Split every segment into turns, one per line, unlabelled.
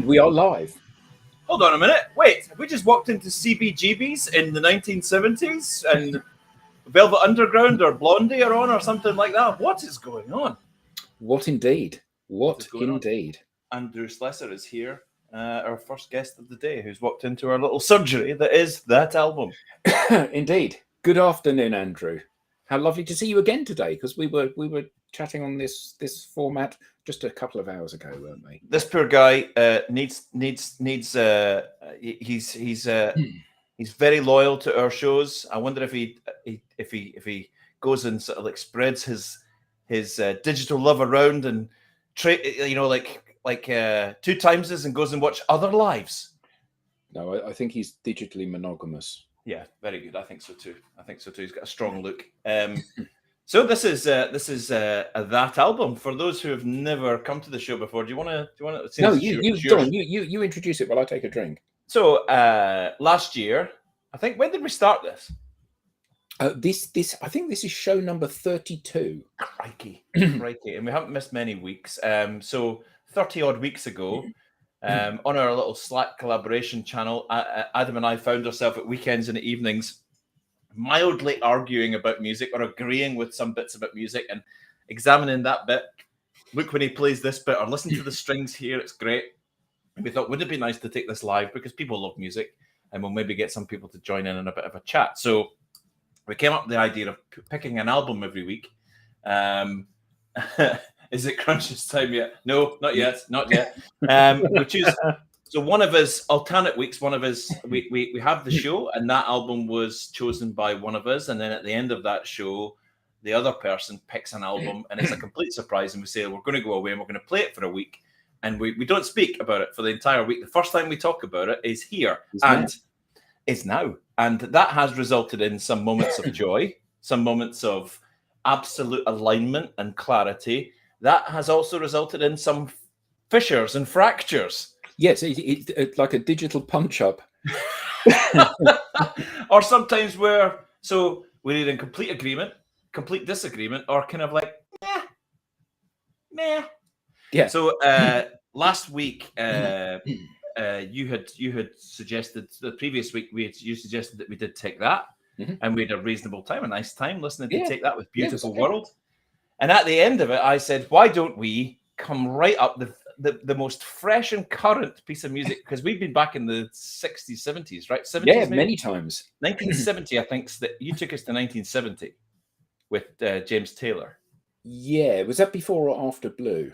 And we are live.
Hold on a minute. Wait, have we just walked into CBGB's in the 1970s and Velvet Underground or Blondie are on or something like that? What is going on?
What indeed? What indeed?
Andrew Slessor is here, our first guest of the day, who's walked into our little surgery that is that album.
Indeed. Good afternoon, Andrew. How lovely to see you again today, because we were chatting on this format just a couple of hours ago, weren't we?
This poor guy needs he's very loyal to our shows. I wonder if he goes and sort of like spreads his digital love around and like 2 times and goes and watch other lives.
No, I think he's digitally monogamous.
Yeah, very good. I think so too. He's got a strong look. So this is that album. For those who have never come to the show before, do you want to?
No, you introduce it while I take a drink.
So last year, I think, when did we start this?
This I think this is show number 32.
Crikey, and we haven't missed many weeks. So 30 odd weeks ago, on our little Slack collaboration channel, Adam and I found ourselves at weekends and evenings mildly arguing about music or agreeing with some bits about music and examining that bit. Look when he plays this bit, or listen to the strings here, it's great. And we thought, wouldn't it be nice to take this live, because people love music and we'll maybe get some people to join in a bit of a chat. So we came up with the idea of picking an album every week. Is it Crunch's time yet? No, not yet. We choose. So one of his alternate weeks, we have the show, and that album was chosen by one of us. And then at the end of that show, the other person picks an album, and it's a complete surprise. And we say, we're going to go away and we're going to play it for a week. And we don't speak about it for the entire week. The first time we talk about it is here. It's now. And that has resulted in some moments of joy, some moments of absolute alignment and clarity. That has also resulted in some fissures and fractures.
Yes, it's like a digital punch-up.
Or sometimes we're either in complete agreement, complete disagreement, or kind of like, meh. Yeah. So last week, you had suggested, the previous week, you suggested that we did Take That, and we had a reasonable time, a nice time listening to Take That with Beautiful World. And at the end of it, I said, why don't we come right up the most fresh and current piece of music, because we've been back in the 60s, 70s, right? 70s,
yeah, maybe? Many times.
1970, I think that you took us to 1970 with James Taylor.
Yeah, was that before or after Blue?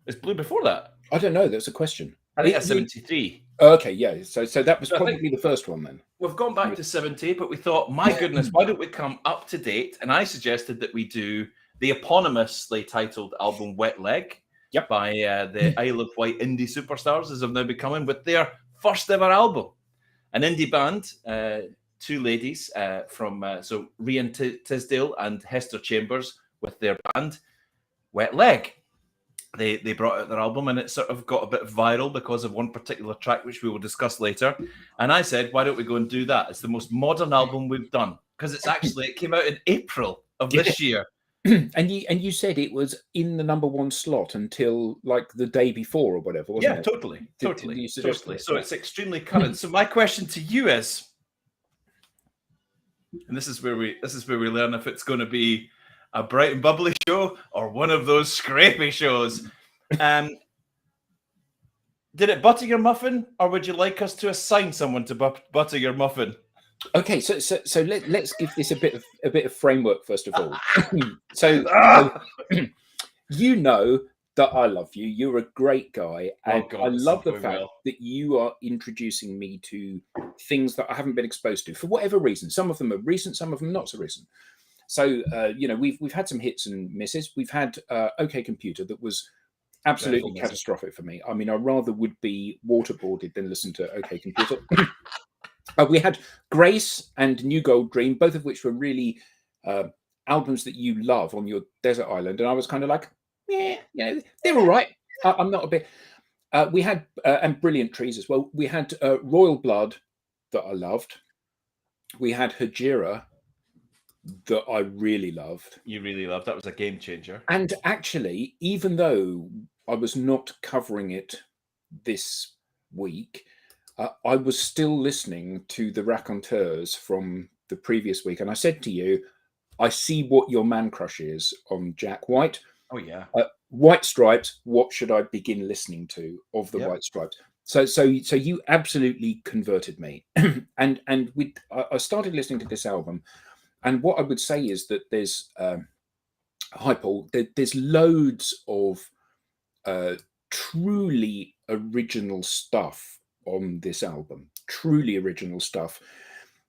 Was Blue before that?
I don't know. That's a question.
I think that's 73.
Okay, yeah. So that was probably the first one then.
We've gone back to 70, but we thought, my goodness, why don't we come up to date? And I suggested that we do the eponymously titled album Wet Leg.
Yep.
By the Isle of Wight indie superstars, as have now becoming, with their first ever album. An indie band, 2 ladies from Rhian Tisdale and Hester Chambers, with their band Wet Leg. They brought out their album, and it sort of got a bit viral because of one particular track, which we will discuss later. And I said, why don't we go and do that? It's the most modern album we've done, because it came out in April of this year.
And you said it was in the number 1 slot until like the day before or whatever, wasn't it?
Totally. So it's extremely current. So my question to you is, and this is where we learn if it's going to be a bright and bubbly show or one of those scrapey shows. Did it butter your muffin, or would you like us to assign someone to butter your muffin?
Okay, so let's give this a bit of framework first of all. You know that I love you. You're a great guy, and I love the fact that you are introducing me to things that I haven't been exposed to for whatever reason. Some of them are recent, some of them not so recent. So we've had some hits and misses. We've had OK Computer that was absolutely catastrophic for me. I mean, I rather would be waterboarded than listen to OK Computer. We had Grace and New Gold Dream, both of which were really albums that you love on your desert island. And I was kind of like, they're all right. I'm not a bit. We had, and Brilliant Trees as well. We had Royal Blood that I loved. We had Hejira that I really loved.
You really loved. That was a game changer.
And actually, even though I was not covering it this week, I was still listening to the Raconteurs from the previous week, and I said to you, I see what your man crush is on Jack White.
Oh yeah.
White Stripes. What should I begin listening to of the White Stripes? So you absolutely converted me, and I started listening to this album, and what I would say is that there's hi Paul, there's loads of truly original stuff on this album, truly original stuff.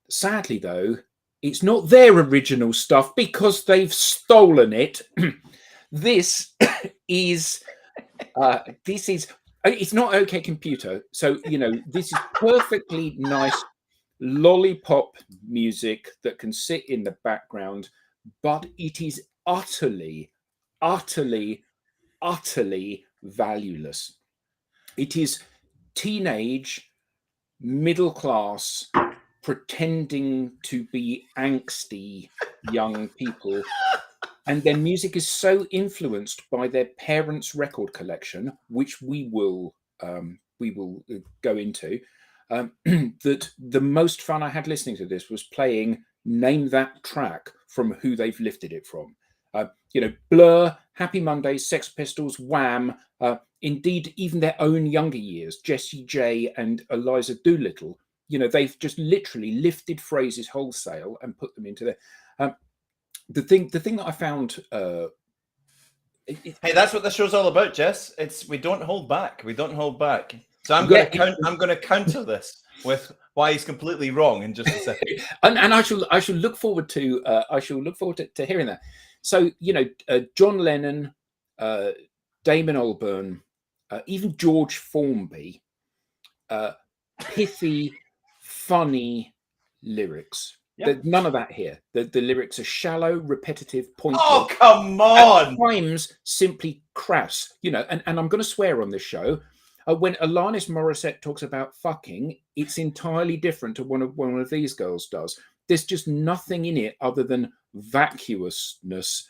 Sadly, though, it's not their original stuff because they've stolen it. This is it's not OK Computer. So, this is perfectly nice lollipop music that can sit in the background, but it is utterly, utterly, utterly valueless. It is teenage, middle class, pretending to be angsty young people. And their music is so influenced by their parents' record collection, which we will go into, that the most fun I had listening to this was playing Name That Track from who they've lifted it from. Blur, Happy Mondays, Sex Pistols, Wham, indeed even their own younger years, Jessie J and Eliza Doolittle. They've just literally lifted phrases wholesale and put them into there. The thing that I found.
Hey, that's what the show's all about, Jess. We don't hold back. We don't hold back. So I'm going to counter this with why he's completely wrong in just a second.
and I shall look forward to hearing that. So John Lennon, Damon Albarn, even George Formby, pithy, funny lyrics. Yep. None of that here. The lyrics are shallow, repetitive, pointless.
Oh, come on!
At times, simply crass. And I'm going to swear on this show. When Alanis Morissette talks about fucking, it's entirely different to one of these girls does. There's just nothing in it other than vacuousness,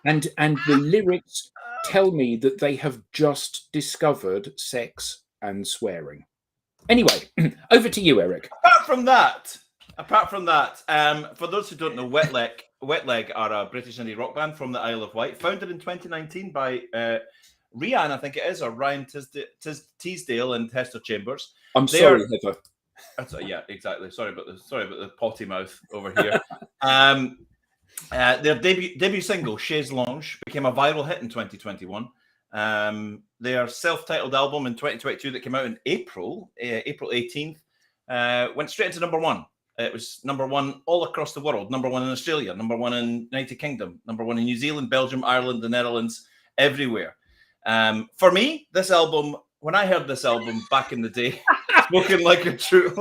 and the lyrics tell me that they have just discovered sex and swearing. Anyway, over to you, Eric.
Apart from that, for those who don't know, Wet Leg are a British indie rock band from the Isle of Wight, founded in 2019 by Rian, I think it is, or Ryan Teasdale and Hester Chambers.
Sorry, Heather.
Yeah, exactly. Sorry about the potty mouth over here. Their debut single, Chaise Longue, became a viral hit in 2021. Their self-titled album in 2022 that came out in April 18th, went straight into number one. It was number one all across the world, number one in Australia, number one in United Kingdom, number one in New Zealand, Belgium, Ireland, the Netherlands, everywhere. For me, this album, when I heard this album back in the day, Smoking Like a True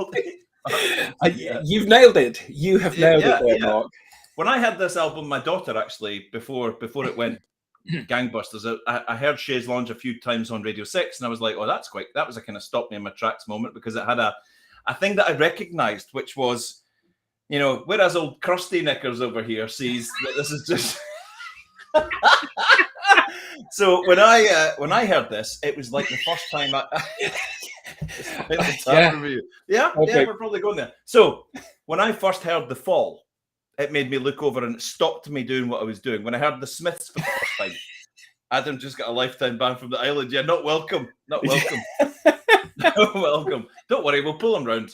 You've nailed it. You have nailed it there, Mark.
When I heard this album, my daughter actually, before it went gangbusters, I heard Chaise Longue a few times on Radio 6, and I was like, oh, that was a kind of stop me in my tracks moment, because it had a thing that I recognised, which was, whereas old Krusty Knickers over here sees that this is just... So when I heard this, it was like the first time we're probably going there. So when I first heard The Fall, it made me look over and it stopped me doing what I was doing. When I heard The Smiths for the first time, Adam just got a lifetime ban from the island. Yeah, not welcome. Not welcome. Not welcome. Don't worry, we'll pull him round.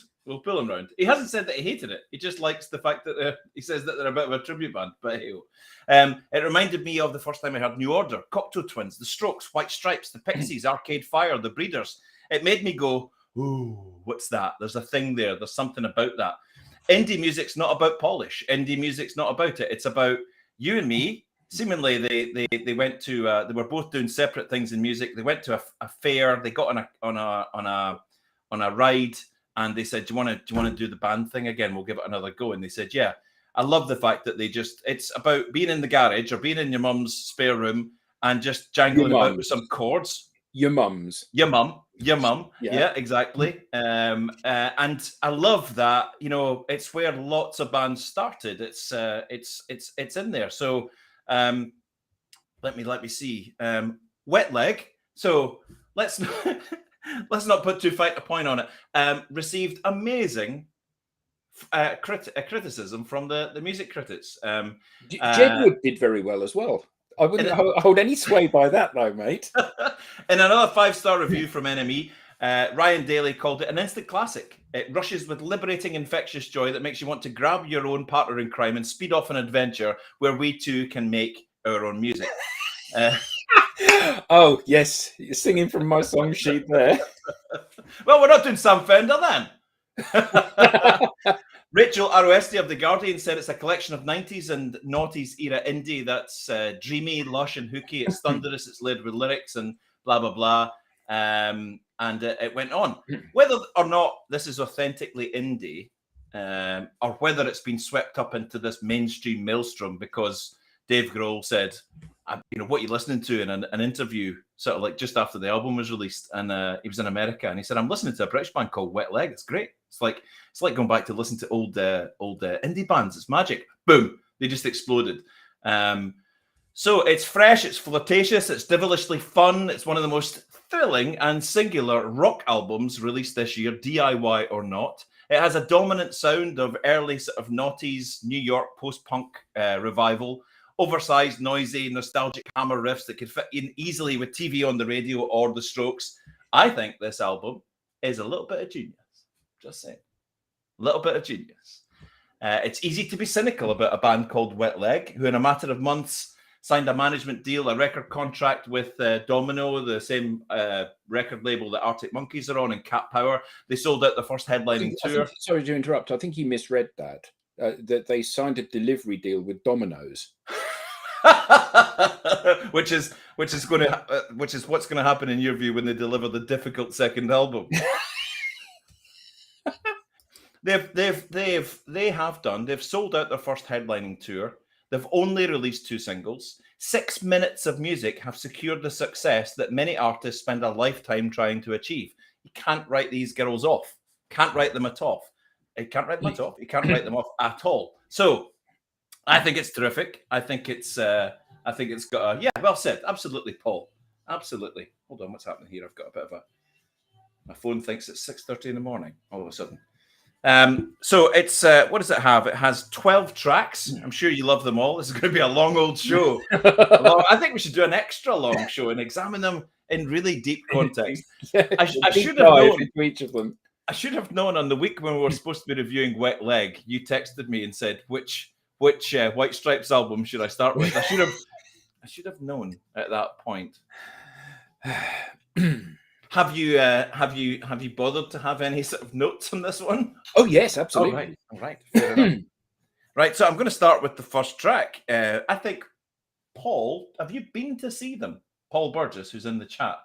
He hasn't said that he hated it. He just likes the fact that he says that they're a bit of a tribute band. But hey, it reminded me of the first time I heard New Order, Cocteau Twins, The Strokes, White Stripes, The Pixies, Arcade Fire, The Breeders. It made me go, ooh, what's that? There's a thing there. There's something about that. Indie music's not about polish. Indie music's not about it. It's about you and me. Seemingly, they went to. They were both doing separate things in music. They went to a fair. They got on a ride, and they said, "Do you want to do the band thing again? We'll give it another go." And they said, "Yeah." I love the fact that it's about being in the garage or being in your mum's spare room and just jangling about with some chords.
Your mum.
Yeah, exactly. And I love that. It's where lots of bands started. It's in there. So let me see. Wet Leg. So let's let's not put too fine a point on it. Received amazing criticism from the music critics.
Jedward did very well as well. I wouldn't hold any sway by that, though, mate.
In another 5-star review from NME, Ryan Daly called it an instant classic. It rushes with liberating, infectious joy that makes you want to grab your own partner in crime and speed off an adventure where we too can make our own music.
Oh, yes. You're singing from my song sheet there.
Well, we're not doing Sam Fender then. Rachel Aroesti of The Guardian said it's a collection of 90s and noughties era indie that's dreamy, lush, and hooky. It's thunderous, it's laid with lyrics and blah, blah, blah. And it went on. Whether or not this is authentically indie, or whether it's been swept up into this mainstream maelstrom, because Dave Grohl said, what you're listening to in an interview, sort of like just after the album was released, and he was in America, and he said, I'm listening to a British band called Wet Leg. It's great. It's like going back to listen to old indie bands. It's magic. Boom. They just exploded. So it's fresh, it's flirtatious, it's devilishly fun. It's one of the most thrilling and singular rock albums released this year, DIY or not. It has a dominant sound of early sort of noughties, New York post-punk revival, oversized, noisy, nostalgic hammer riffs that could fit in easily with TV on the radio or the Strokes. I think this album is a little bit of genius. Just saying. A little bit of genius. It's easy to be cynical about a band called Wet Leg, who in a matter of months signed a management deal, a record contract with Domino, the same record label that Arctic Monkeys are on, and Cat Power. They sold out the first headlining tour.
Sorry to interrupt. I think you misread that. That they signed a delivery deal with Domino's.
which is what's going to happen in your view when they deliver the difficult second album. They've sold out their first headlining tour. They've only released 2 singles. 6 minutes of music have secured the success that many artists spend a lifetime trying to achieve. You can't write these girls off. Can't write them off. You can't write them off. You can't write them off at all. So I think it's terrific. I think it's got a well said. Absolutely, Paul. Absolutely. Hold on, what's happening here? I've got a bit of my phone thinks it's 6:30 in the morning all of a sudden. So it's what does it have? It has 12 tracks. I'm sure you love them all. This is going to be a long old show. I think we should do an extra long show and examine them in really deep context. I should have known
each of them.
I should have known on the week when we were supposed to be reviewing Wet Leg. You texted me and said which White Stripes album should I start with? I should have known at that point. Have you bothered to have any sort of notes on this one?
Oh yes, absolutely.
All right. Fair enough. Right, so I'm going to start with the first track. I think, Paul, have you been to see them? Paul Burgess, who's in the chat.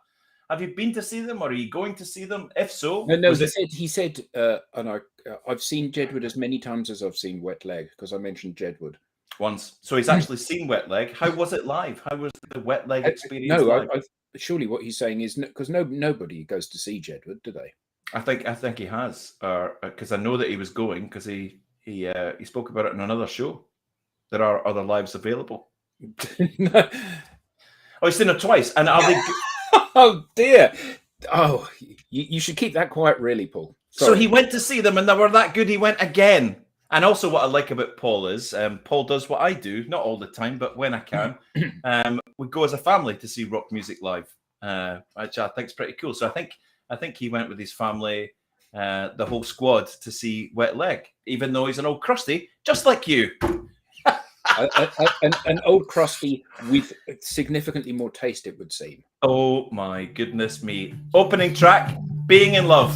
Have you been to see them, or are you going to see them? If so,
no. He said, and I've seen Jedward as many times as I've seen Wet Leg, because I mentioned Jedward
once. So he's actually seen Wet Leg. How was it live? How was the Wet Leg experience? No,
surely what he's saying is because nobody goes to see Jedward, do they?
I think he has, because I know that he was going because he spoke about it in another show. There are other lives available. Oh, he's seen it twice, and are they?
Oh dear! Oh, you should keep that quiet, really, Paul. Sorry.
So he went to see them, and they were that good. He went again. And also, what I like about Paul is Paul does what I do, not all the time, but when I can. We go as a family to see rock music live, which I think is pretty cool. So I think he went with his family, the whole squad, to see Wet Leg, even though he's an old crusty, just like you.
An old crusty with significantly more taste, it would seem.
Oh my goodness me. Opening track, Being in Love.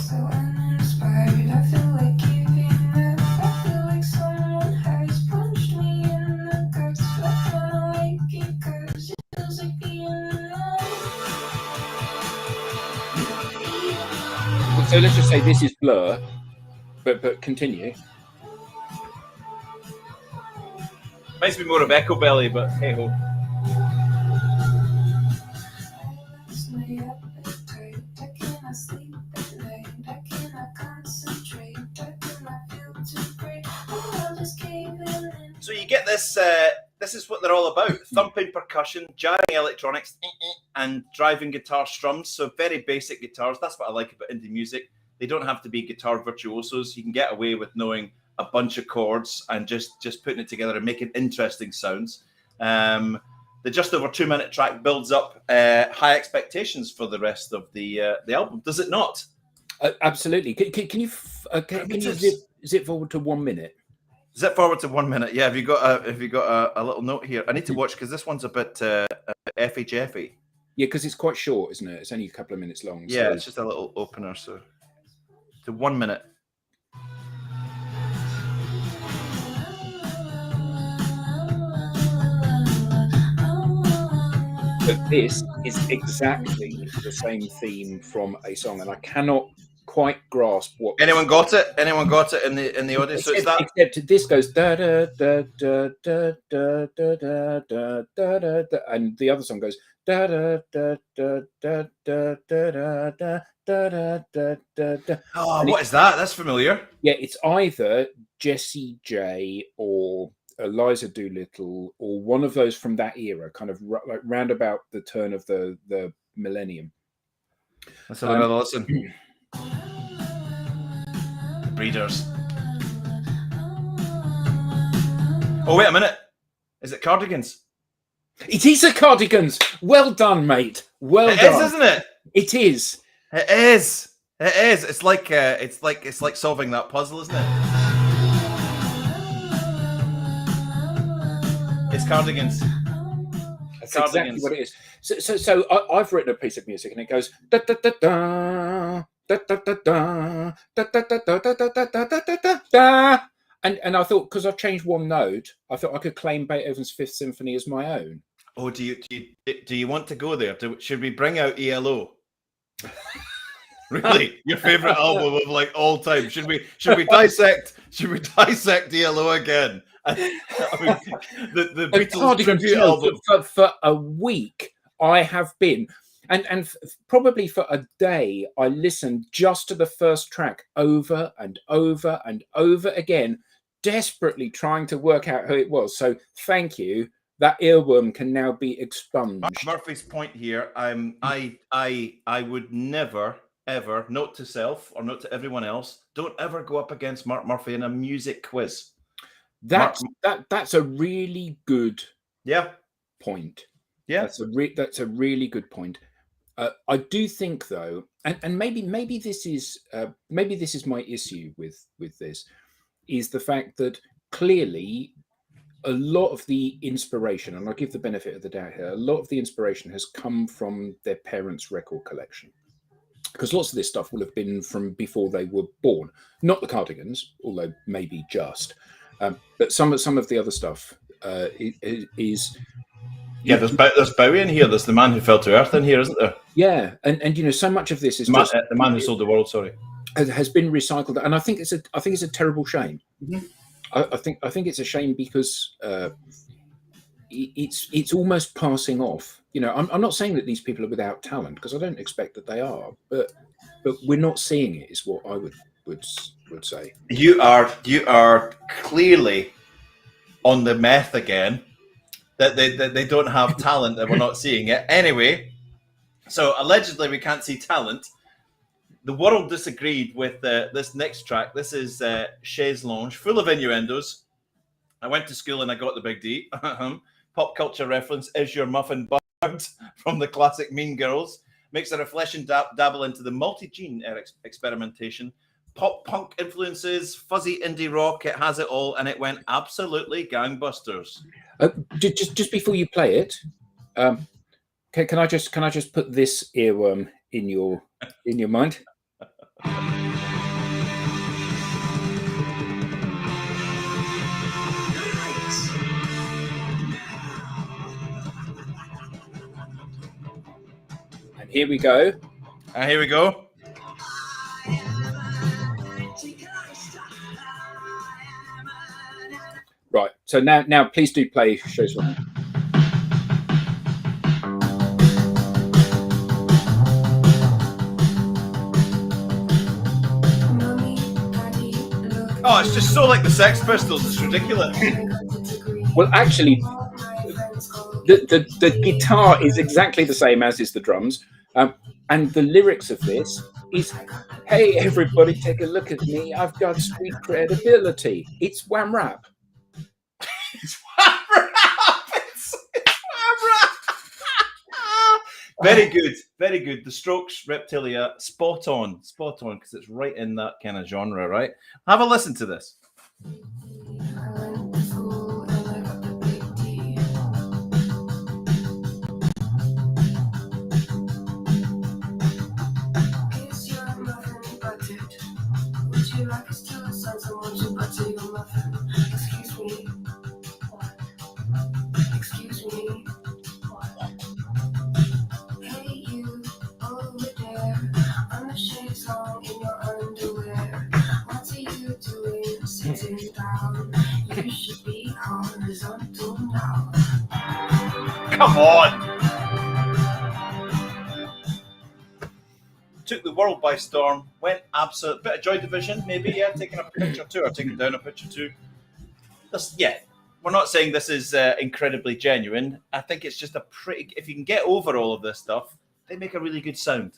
So let's just say this is Blur, but continue.
Makes me more of Echo Belly, but hey ho. So you get this This is what they're all about: thumping percussion, jamming electronics, and driving guitar strums. So very basic guitars. That's what I like about indie music. They don't have to be guitar virtuosos. You can get away with knowing a bunch of chords and just putting it together and making interesting sounds. The just over 2 minute track builds up high expectations for the rest of the album. Does it not?
Absolutely. Can you zip forward to 1 minute?
Zip forward to 1 minute. Yeah. Have you got a little note here? I need to watch because this one's a bit effy jeffy.
Yeah, because it's quite short, isn't it? It's only a couple of minutes long.
Yeah, so it's just a little opener. So to 1 minute.
But this is exactly the same theme from a song, and I cannot quite grasp what.
Anyone got it? Anyone got it in the audience? So it's that.
Except this goes da da da da da da da da da da, and the other song goes da da da da da da da da da da da.
Oh, what is that? That's familiar.
Yeah, it's either Jessie J or Eliza Doolittle, or one of those from that era, kind of like round about the turn of the millennium.
Let's have another listen. Breeders. Oh, wait a minute. Is it Cardigans?
It is a Cardigans. Well done, mate. Well done.
It is, isn't it?
It is.
It is. It is. It's like solving that puzzle, isn't it? It's Cardigans.
That's exactly what it is. So I've written a piece of music and it goes da da da da da da da da da da da da da da da da, and I thought, because I've changed one note, I thought I could claim Beethoven's Fifth Symphony as my own.
Oh, do you want to go there? Should we bring out ELO? Really, your favorite album of like all time? Should we dissect ELO again? I mean, the Beatles tribute album.
For a week, I have been, and probably for a day, I listened just to the first track over and over and over again, desperately trying to work out who it was. So thank you. That earworm can now be expunged.
Mark Murphy's point here. I would never, ever, note to self or note to everyone else, don't ever go up against Mark Murphy in a music quiz.
That's a really good point.
Yeah,
that's a really good point. I do think though, and maybe this is my issue with this, is the fact that clearly a lot of the inspiration, and I'll give the benefit of the doubt here, a lot of the inspiration has come from their parents' record collection. Because lots of this stuff will have been from before they were born. Not the Cardigans, although maybe just. But some of the other stuff is.
Yeah, there's Bowie in here. There's The Man Who Fell to Earth in here, isn't there?
Yeah, and you know, so much of this is
The Man Who Sold the World. Sorry,
has been recycled, and I think it's a terrible shame.
Mm-hmm.
I think it's a shame because it's almost passing off. You know, I'm not saying that these people are without talent, because I don't expect that they are, but we're not seeing it, is what I would say.
You are clearly on the meth again. That they don't have talent, that we're not seeing it. Anyway, so allegedly we can't see talent. The world disagreed with this next track. This is Chaise Lounge, full of innuendos. I went to school and I got the big D. Pop culture reference, Is Your Muffin Buttered? From the classic Mean Girls. Makes it a flesh and dabble into the multi-gene experimentation. Pop punk influences, fuzzy indie rock, it has it all, and it went absolutely gangbusters.
Just before you play it, can I just put this earworm in your mind? And here we go.
Here we go.
Right. So now please do play Chaise Lounge.
Oh, it's just so like the Sex Pistols. It's ridiculous.
Well, actually, the guitar is exactly the same as is the drums. And the lyrics of this is, "Hey, everybody, take a look at me. I've got street credibility." It's Wham Rap.
It's Wham Rap. It's Wham Rap. Very good, very good. The Strokes, Reptilia, spot on, because it's right in that kind of genre, right? Have a listen to this. Come on! Took the world by storm, went absolute bit of Joy Division, maybe, yeah, taking a picture too, or taking down a picture too. Yeah, we're not saying this is incredibly genuine. I think it's just a pretty, if you can get over all of this stuff, they make a really good sound.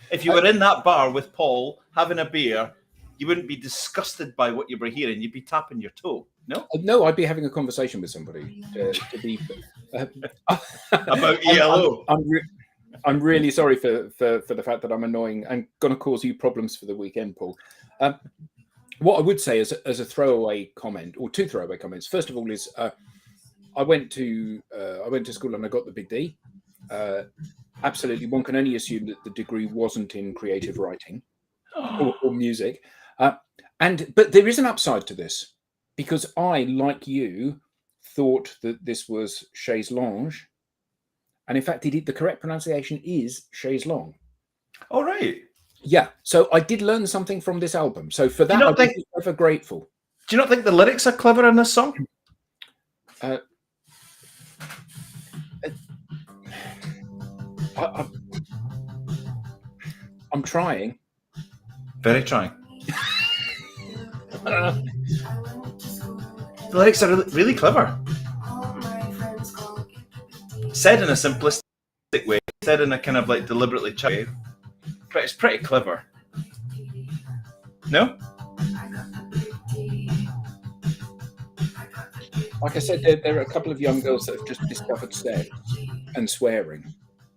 If you were in that bar with Paul having a beer, you wouldn't be disgusted by what you were hearing. You'd be tapping your toe. No?
No, I'd be having a conversation with somebody to be
about ELO.
I'm really sorry for the fact that I'm annoying and going to cause you problems for the weekend, Paul. What I would say as a throwaway comment, or two throwaway comments. First of all, is I went to school and I got the Big D. Absolutely, one can only assume that the degree wasn't in creative writing or music. But there is an upside to this, because I, like you, thought that this was chaise longue, and in fact, the correct pronunciation is chaise longue.
All right.
Yeah. So I did learn something from this album. So for that, I'm ever grateful.
Do you not think the lyrics are clever in this song?
I'm trying.
Very trying. The lyrics are really clever. Said in a simplistic way, said in a kind of like deliberately way, but it's pretty clever. No?
Like I said, there are a couple of young girls that have just discovered sex and swearing.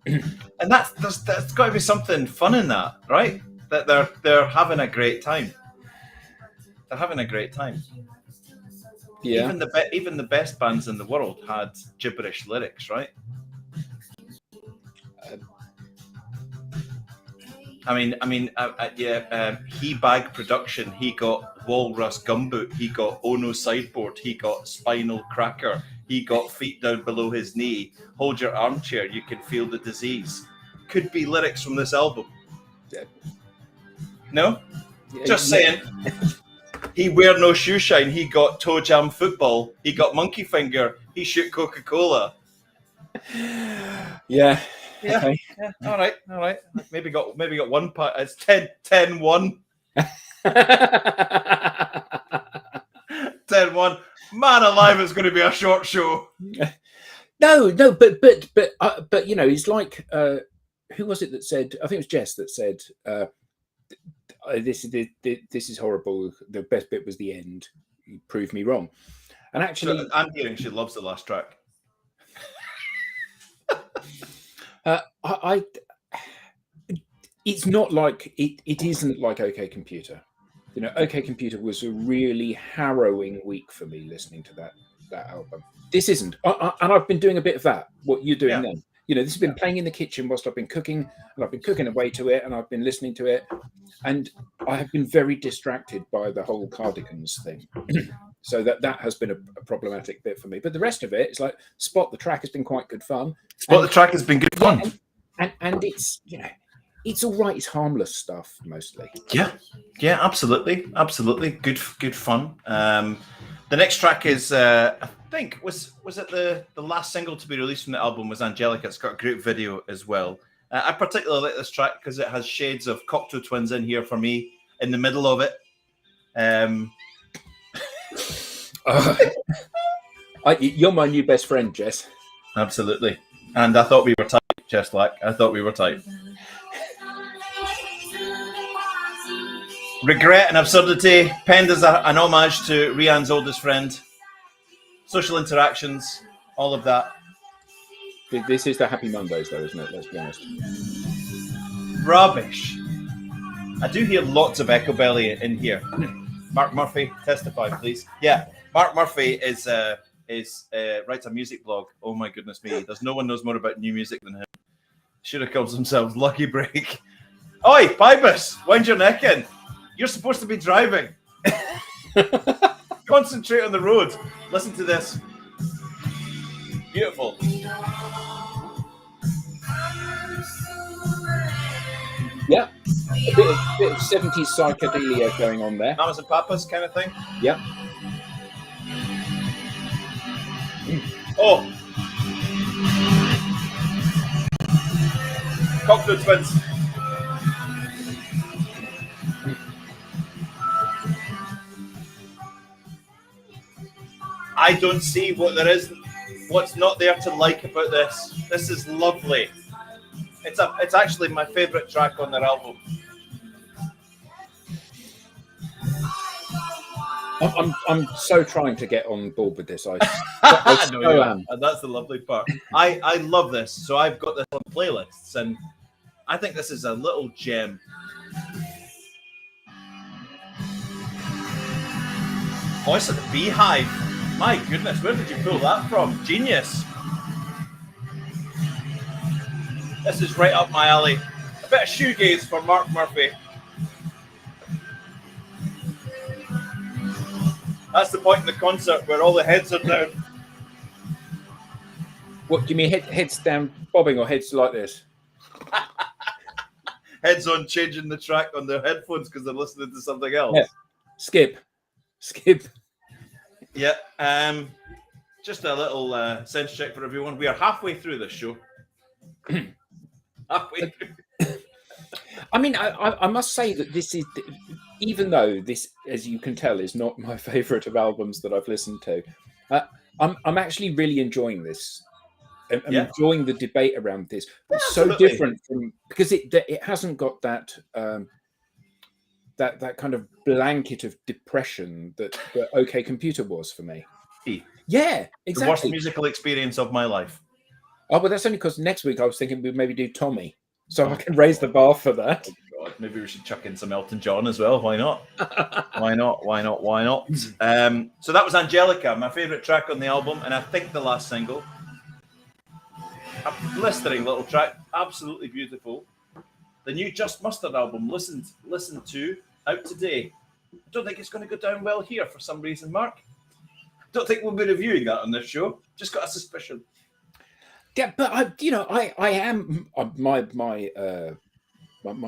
And there's got to be something fun in that, right? That they're having a great time. They're having a great time.
Yeah.
Even the best bands in the world had gibberish lyrics, right? He Bag Production. He got Walrus Gumboot. He got Ono Sideboard. He got Spinal Cracker. He got Feet Down Below His Knee. Hold Your Armchair. You Can Feel the Disease. Could be lyrics from this album.
Yeah.
No? Yeah, just saying. He Wear No Shoe Shine. He got Toe Jam Football. He got Monkey Finger. He Shoot Coca-Cola.
Yeah.
Yeah. Okay. Yeah. All right. Maybe got one part. It's 10-1. 10-1. Man alive, it's going to be a short show.
No, but you know, it's like who was it that said? I think it was Jess that said, "This is horrible. The best bit was the end. You proved me wrong." And actually,
so I'm hearing she loves the last track.
It's not like it isn't like OK Computer. You know, OK Computer was a really harrowing week for me listening to that album. This isn't, and I've been doing a bit of that. What you're doing then, you know, this has been playing in the kitchen whilst I've been cooking, and I've been cooking away to it, and I've been listening to it, and I have been very distracted by the whole Cardigans thing. So that has been a problematic bit for me. But the rest of it is like Spot the Track has been quite good fun.
The Track has been good fun.
And it's, you know, it's all right. It's harmless stuff mostly.
Yeah, absolutely. Good fun. The next track is, I think, was it the last single to be released from the album was Angelica. It's got a great video as well. I particularly like this track because it has shades of Cocteau Twins in here for me in the middle of it.
You're my new best friend, Jess.
Absolutely. And I thought we were tight, Cheslack. I thought we were tight. Regret and Absurdity, penned as an homage to Rian's oldest friend. Social interactions, all of that.
This is the Happy Mondays, though, isn't it? Let's be honest.
Rubbish. I do hear lots of Echo Belly in here. Mark Murphy, testify, please. Yeah, Mark Murphy is writes a music blog. Oh my goodness me! There's no one knows more about new music than him. Should have called themselves Lucky Break. Oi, Pybus, wind your neck in. You're supposed to be driving. Concentrate on the road. Listen to this. Beautiful.
Yeah, a bit of 70s psychedelia going on there.
Mamas and Papas kind of thing.
Yeah.
Oh. Cocktail Twins. I don't see what's not there to like about this. This is lovely. It's actually my favourite track on their album.
I'm so trying to get on board with this. I
know you am. And that's the lovely part. I love this. So I've got this on playlists, and I think this is a little gem. Voice of the Beehive. My goodness, where did you pull that from? Genius. This is right up my alley. A bit of shoegaze for Mark Murphy. That's the point in the concert where all the heads are down.
What do you mean, heads down bobbing or heads like this?
Heads on changing the track on their headphones because they're listening to something else.
Yeah. Skip.
Yeah. Just a little sense check for everyone. We are halfway through this show. Halfway through.
I mean, I must say that this is, even though this, as you can tell, is not my favourite of albums that I've listened to, I'm actually really enjoying this. I'm enjoying the debate around this. It's so different from, because it hasn't got that that kind of blanket of depression that OK Computer was for me. Yeah, exactly.
The worst musical experience of my life.
Oh, but that's only because next week I was thinking we'd maybe do Tommy, so I can raise the bar for that.
Oh God, maybe we should chuck in some Elton John as well. Why not? Why not? So that was Angelica, my favourite track on the album, and I think the last single. A blistering little track, absolutely beautiful. The new Just Mustard album, listen to, out today. I don't think it's going to go down well here for some reason, Mark. Don't think we'll be reviewing that on this show. Just got a suspicion.
Yeah, but I am my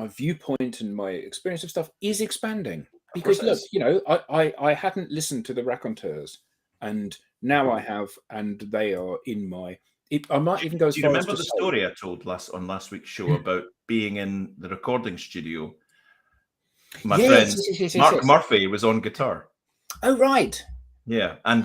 viewpoint and my experience of stuff is expanding because look, I hadn't listened to the Raconteurs, and now I have, and they are in my. I might even go as far as to say.
Do you remember the story I told on last week's show about being in the recording studio? My friend Mark Murphy was on guitar.
Oh right.
Yeah, and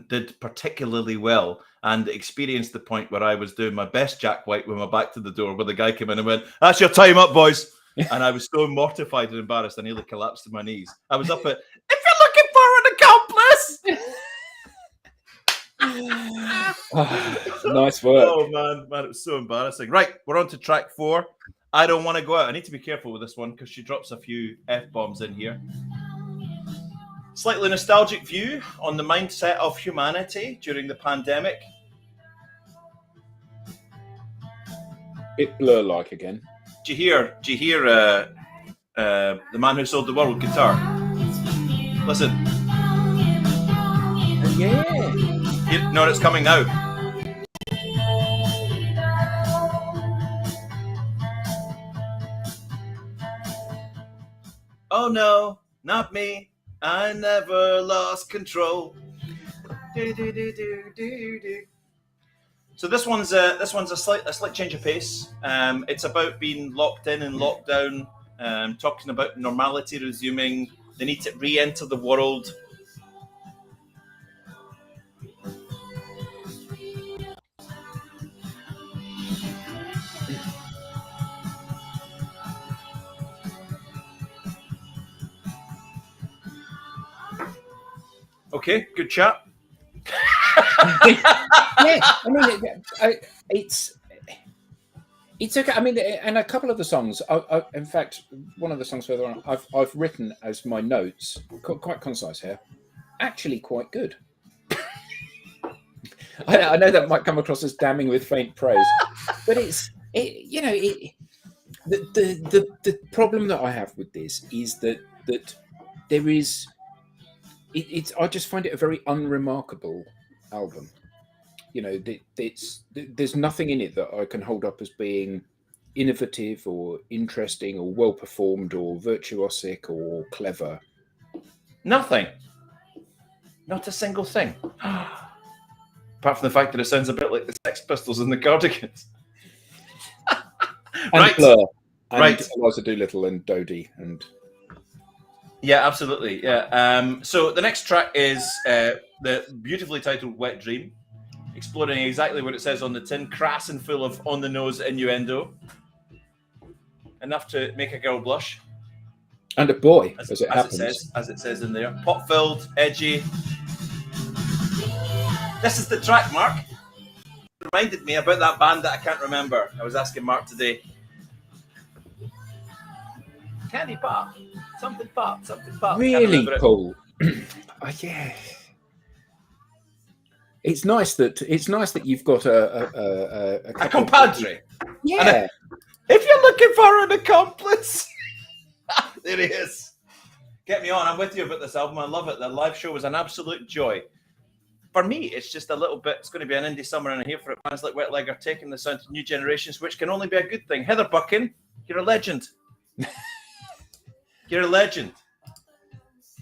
did particularly well, and experienced the point where I was doing my best Jack White with my back to the door, where the guy came in and went, "That's your time up, boys," and I was so mortified and embarrassed, I nearly collapsed to my knees. I was up at, "If you're looking for an accomplice."
Nice work.
Oh man, it was so embarrassing. Right, we're on to track 4. I Don't Want to Go Out. I need to be careful with this one because she drops a few F-bombs in here. Slightly nostalgic view on the mindset of humanity during the pandemic.
Bit Blur-like again.
Do you hear the Man Who Sold the World guitar? Listen.
Yeah.
You know it's coming now. Oh no, not me. I never lost control. So this one's a slight change of pace. It's about being locked in and locked down. Talking about normality resuming. They need to re-enter the world. Okay, good chat.
Yeah, I mean, it's okay. I mean, and a couple of the songs, in fact, one of the songs further on, I've written as my notes, quite concise here, actually quite good. I know that might come across as damning with faint praise, but the problem that I have with this is that there is, I just find it a very unremarkable album. You know, there's nothing in it that I can hold up as being innovative or interesting or well performed or virtuosic or clever.
Nothing. Not a single thing. Apart from the fact that it sounds a bit like the Sex Pistols and the Cardigans.
And
right.
Blur. And right. Eliza Doolittle and Dodie. And
yeah, absolutely. Yeah. So the next track is the beautifully titled Wet Dream, exploring exactly what it says on the tin, crass and full of on-the-nose innuendo. Enough to make a girl blush.
And a boy, as it happens.
As it says in there. Pop-filled, edgy. This is the track, Mark. It reminded me about that band that I can't remember. I was asking Mark today. Candy Pop. Something Pop.
Really, Paul? Yeah. It's nice that you've got a
compadre.
Yeah.
If you're looking for an accomplice, there he is. Get me on. I'm with you about this album. I love it. The live show was an absolute joy. For me, it's just a little bit. It's going to be an indie summer, and I'm here for it. Bands like Wet Leg are taking the sound to new generations, which can only be a good thing. Heather Buchan, you're a legend. You're a legend.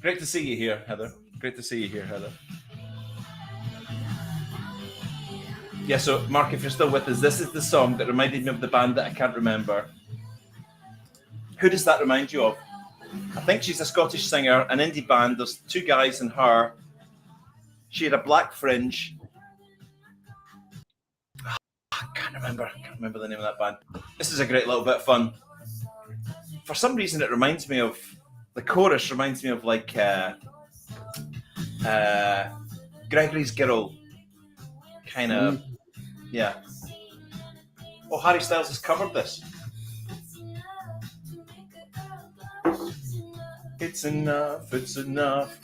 Great to see you here, Heather. Yeah, so Mark, if you're still with us, this is the song that reminded me of the band that I can't remember. Who does that remind you of? I think she's a Scottish singer, an indie band. There's two guys and her. She had a black fringe. I can't remember the name of that band. This is a great little bit of fun. For some reason, it reminds me of, the chorus reminds me of like Gregory's Girl. Kind of, yeah. Oh, Harry Styles has covered this. It's enough, it's enough.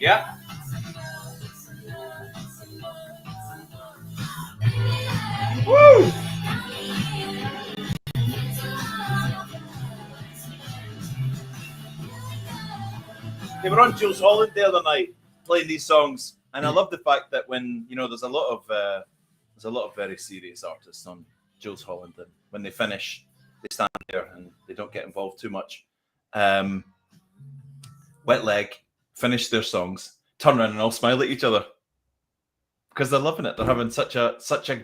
Yeah. Woo! They were on Jools Holland the other night playing these songs, and I love the fact that when there's a lot of very serious artists on Jools Holland, and when they finish, they stand there and they don't get involved too much. Wet Leg finish their songs, turn around and all smile at each other because they're loving it. They're having such a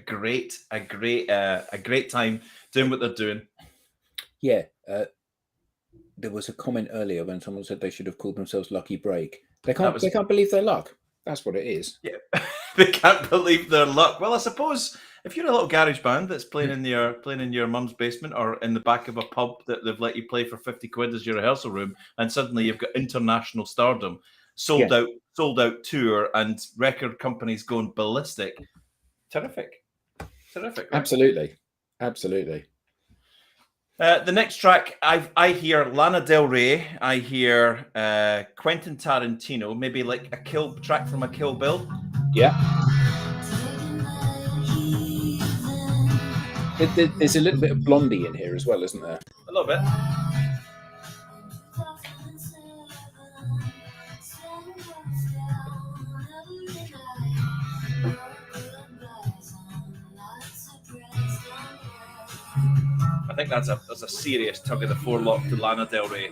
great time doing what they're doing.
Yeah. There was a comment earlier when someone said they should have called themselves Lucky Break. They can't believe their luck. That's what it is.
Yeah, they can't believe their luck. Well, I suppose if you're a little garage band that's playing in your mum's basement or in the back of a pub that they've let you play for 50 quid as your rehearsal room, and suddenly you've got international stardom, sold out tour, and record companies going ballistic. Terrific. Right?
Absolutely.
The next track, I hear Lana Del Rey. I hear Quentin Tarantino, maybe like a track from a Kill Bill.
Yeah. There's a little bit of Blondie in here as well, isn't there?
A little bit. I think that's a serious tug of the forelock to Lana Del Rey.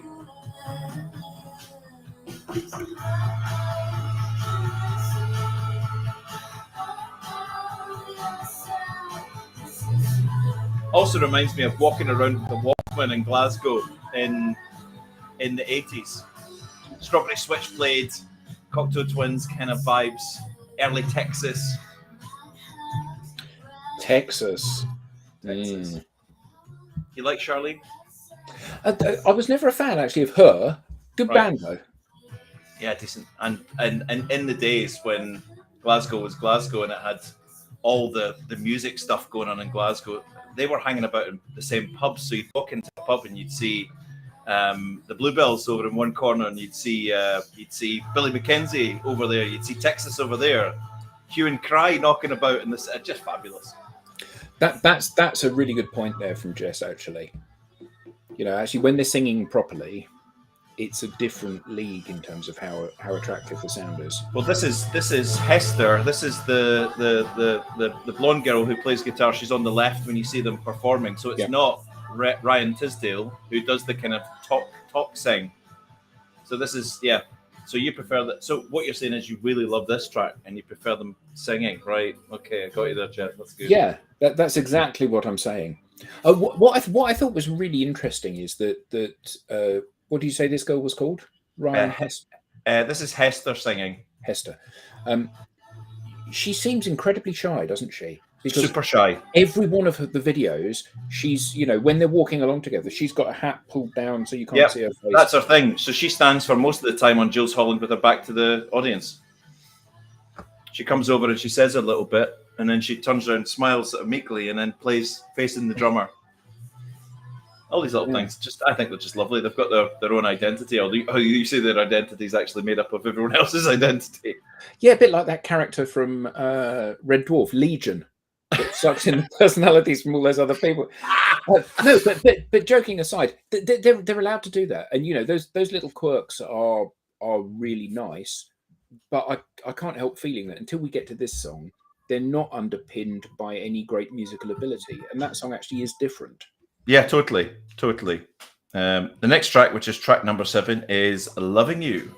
Also reminds me of walking around with the Walkman in Glasgow in the 80s. Strawberry Switchblade, Cocteau Twins kind of vibes, early Texas.
Texas.
You like Charlene?
I was never a fan, actually, of her. Good band, though.
Yeah, decent. And in the days when Glasgow was Glasgow and it had all the music stuff going on in Glasgow, they were hanging about in the same pubs. So you'd walk into a pub and you'd see the Bluebells over in one corner, and you'd see Billy Mackenzie over there. You'd see Texas over there. Hue and Cry knocking about in this. Just fabulous.
That's a really good point there from Jess, actually. Actually, when they're singing properly, it's a different league in terms of how attractive the sound is.
Well, this is Hester. This is the blonde girl who plays guitar. She's on the left when you see them performing. So it's not Ryan Tisdale who does the kind of talk sing. So this is So you prefer that? So what you're saying is you really love this track and you prefer them singing, right? Okay, I got you there, Jeff. That's good.
Yeah, that's exactly what I'm saying. What I thought was really interesting is that what do you say this girl was called? Ryan Hester.
This is Hester singing.
Hester. She seems incredibly shy, doesn't she?
Because super shy.
Every one of the videos, she's, when they're walking along together, she's got a hat pulled down so you can't see her face.
That's her thing. So she stands for most of the time on Jools Holland with her back to the audience. She comes over and she says a little bit, and then she turns around, smiles sort of meekly, and then plays facing the drummer. All these little things, I think they're just lovely. They've got their own identity. Or you say their identity is actually made up of everyone else's identity.
Yeah, a bit like that character from Red Dwarf, Legion. It sucks in the personalities from all those other people. No, but joking aside, they're allowed to do that, and those little quirks are really nice. But I can't help feeling that until we get to this song, they're not underpinned by any great musical ability, and that song actually is different.
Yeah, totally. The next track, which is track number 7, is "Loving You."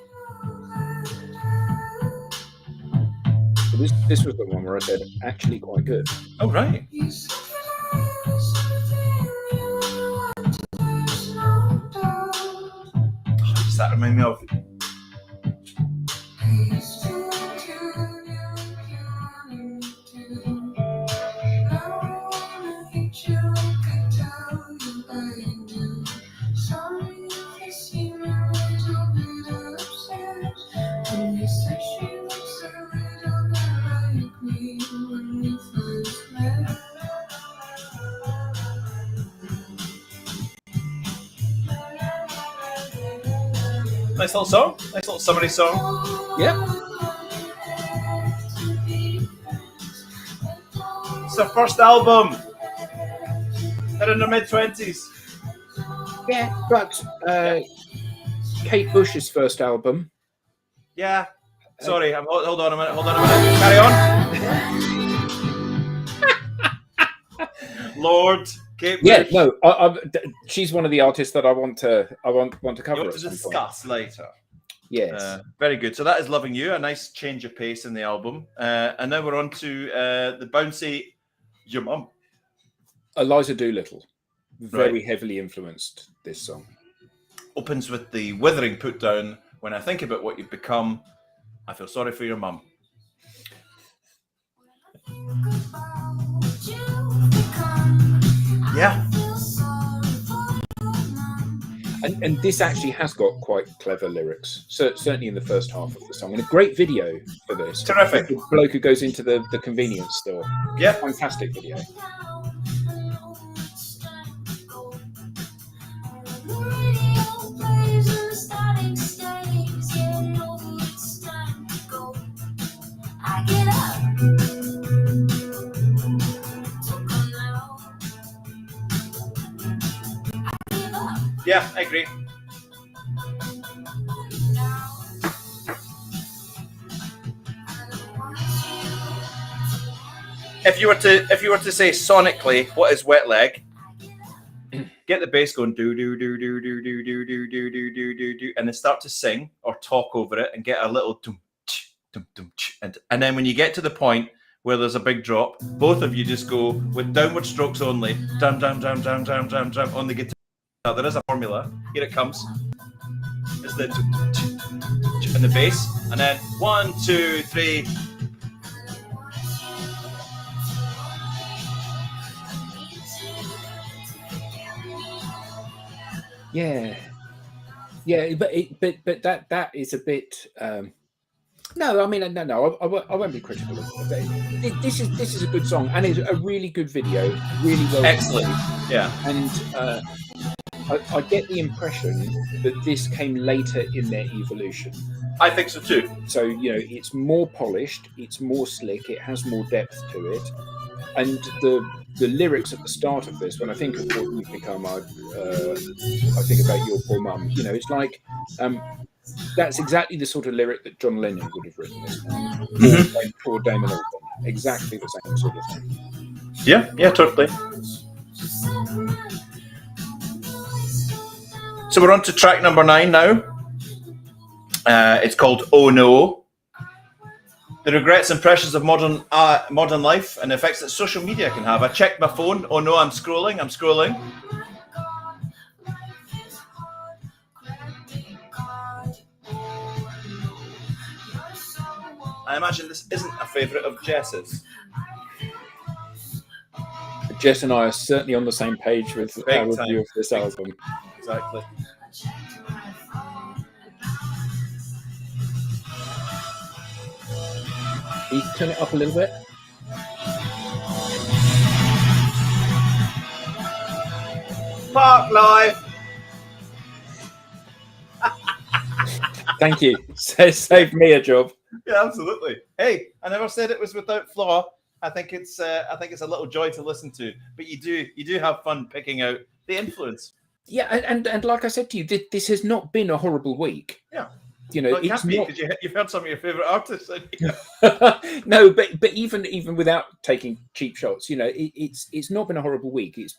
This was the one where I said actually quite good.
Oh, right. Does that remind me of? Nice little song. Nice little summery song.
Yeah.
It's their first album. They're in their mid-20s.
Yeah, but Kate Bush's first album.
Yeah. Sorry, hold on a minute. Carry on. Lord. Kate Bush.
Yeah, no, she's one of the artists that I want to cover.
You want to discuss later.
Yes,
very good. So that is "Loving You," a nice change of pace in the album, and now we're on to the bouncy "Your Mum."
Eliza Doolittle, very heavily influenced this song.
Opens with the withering put down. When I think about what you've become, I feel sorry for your mum. Yeah.
And this actually has got quite clever lyrics, certainly in the first half of the song, and a great video for this.
Terrific.
The bloke who goes into the convenience store.
Yeah.
Fantastic video.
Yeah, I agree. If you were to say sonically, what is Wet Leg? Get the bass going, do do do do do do do do do do do do do, and then start to sing or talk over it and get a little dum dum dum, and then when you get to the point where there's a big drop, both of you just go with downward strokes only, dum dum dum dum dum dum dum on the guitar. Now, there is a formula. Here it comes. It's the and the bass, and then 1, 2, 3.
Yeah, but that is a bit. No, I mean, no, I won't be critical of it. This is a good song, and it's a really good video, really well.
Excellent, yeah.
And I get the impression that this came later in their evolution.
I think so too.
So, you know, it's more polished, it's more slick, it has more depth to it. And the lyrics at the start of this, when I think of what you've become, I think about your poor mum. You know, it's like that's exactly the sort of lyric that John Lennon would have written, isn't it? Or Damon Albarn. Exactly the same sort of thing.
Yeah, totally. So we're on to track number 9 now. It's called Oh No. The regrets and pressures of modern life and the effects that social media can have. I checked my phone. Oh no, I'm scrolling. I imagine this isn't a favourite of Jess's.
Jess and I are certainly on the same page with our review of this album.
Exactly.
Can you turn it up a little bit?
Park Life.
Thank you. Saved me a job.
Yeah, absolutely. Hey, I never said it was without flaw. I think it's a little joy to listen to. But you do have fun picking out the influence.
Yeah, and like I said to you, this has not been a horrible week.
Yeah.
You know,
well, it can't be because you've heard some of your favourite artists.
No, but even without taking cheap shots, you know, it's not been a horrible week. It's